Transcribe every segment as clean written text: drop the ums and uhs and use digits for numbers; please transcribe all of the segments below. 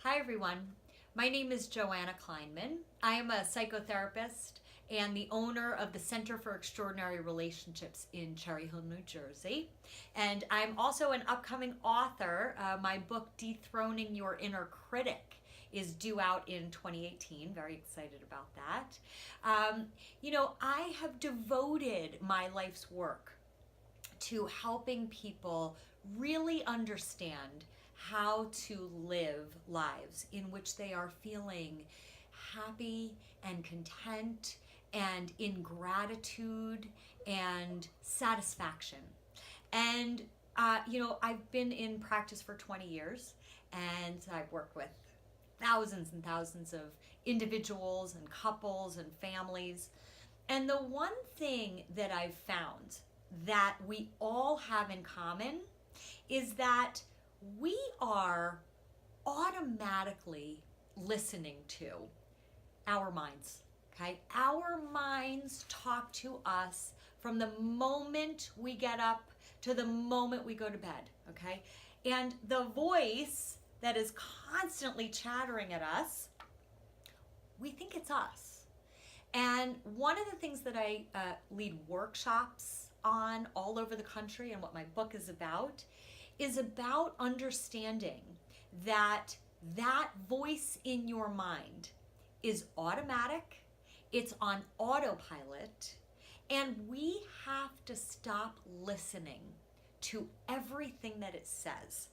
Hi everyone, my name is Joanna Kleinman. I am a psychotherapist and the owner of the Center for Extraordinary Relationships in Cherry Hill, New Jersey. And I'm also an upcoming author. My book, Dethroning Your Inner Critic, is due out in 2018. Very excited about that. I have devoted my life's work to helping people really understand how to live lives in which they are feeling happy and content and in gratitude and satisfaction. And, I've been in practice for 20 years and I've worked with thousands and thousands of individuals and couples and families. And the one thing that I've found that we all have in common is that we are automatically listening to our minds. Okay? Our minds talk to us from the moment we get up to the moment we go to bed. Okay? And the voice that is constantly chattering at us, we think it's us. And one of the things that I lead workshops on all over the country, and what my book is about understanding that that voice in your mind is automatic, it's on autopilot, and we have to stop listening to everything that it says.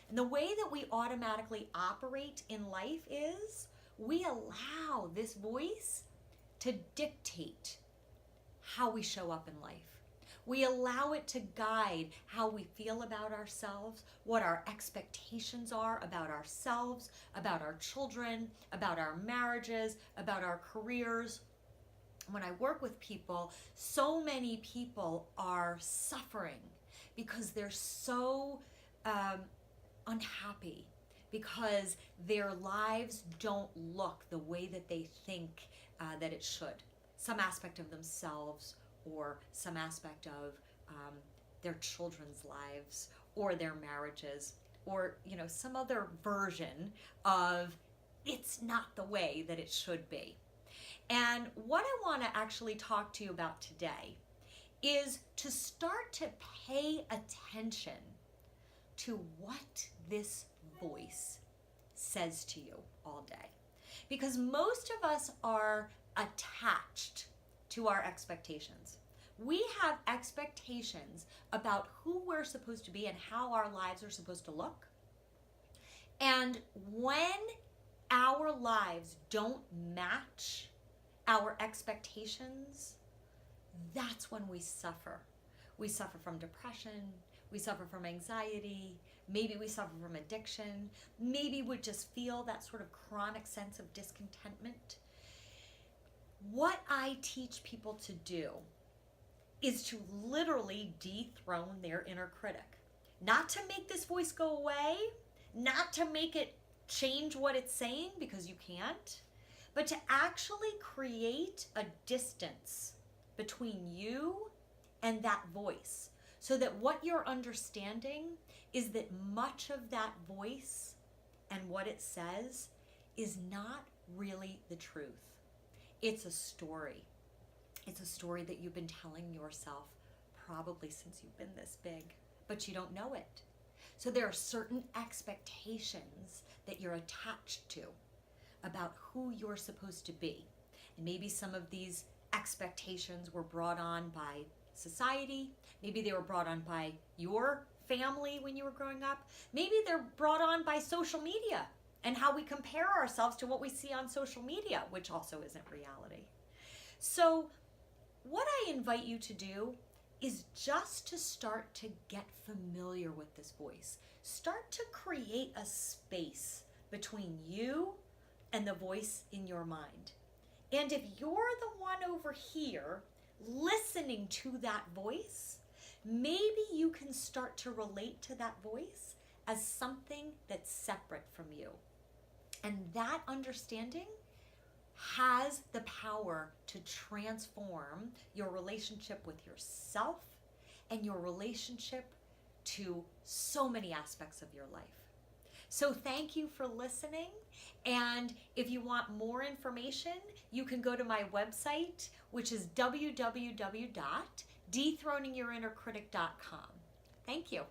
And the way that we automatically operate in life is we allow this voice to dictate how we show up in life. We allow it to guide how we feel about ourselves, what our expectations are about ourselves, about our children, about our marriages, about our careers. When I work with people, so many people are suffering because they're so unhappy, because their lives don't look the way that they think that it should. Some aspect of themselves or some aspect of their children's lives or their marriages, or some other version of it's not the way that it should be. And what I want to actually talk to you about today is to start to pay attention to what this voice says to you all day. Because most of us are attached to our expectations. We have expectations about who we're supposed to be and how our lives are supposed to look. And when our lives don't match our expectations, that's when we suffer. We suffer from depression, we suffer from anxiety, maybe we suffer from addiction, maybe we just feel that sort of chronic sense of discontentment. What I teach people to do is to literally dethrone their inner critic. Not to make this voice go away, not to make it change what it's saying, because you can't, but to actually create a distance between you and that voice, so that what you're understanding is that much of that voice and what it says is not really the truth. It's a story. It's a story that you've been telling yourself probably since you've been this big, but you don't know it. So there are certain expectations that you're attached to about who you're supposed to be. And maybe some of these expectations were brought on by society. Maybe they were brought on by your family when you were growing up. Maybe they're brought on by social media and how we compare ourselves to what we see on social media, which also isn't reality. So what I invite you to do is just to start to get familiar with this voice. Start to create a space between you and the voice in your mind. And if you're the one over here listening to that voice, maybe you can start to relate to that voice as something that's separate from you. And that understanding has the power to transform your relationship with yourself and your relationship to so many aspects of your life. So thank you for listening. And if you want more information, you can go to my website, which is www.dethroningyourinnercritic.com. Thank you.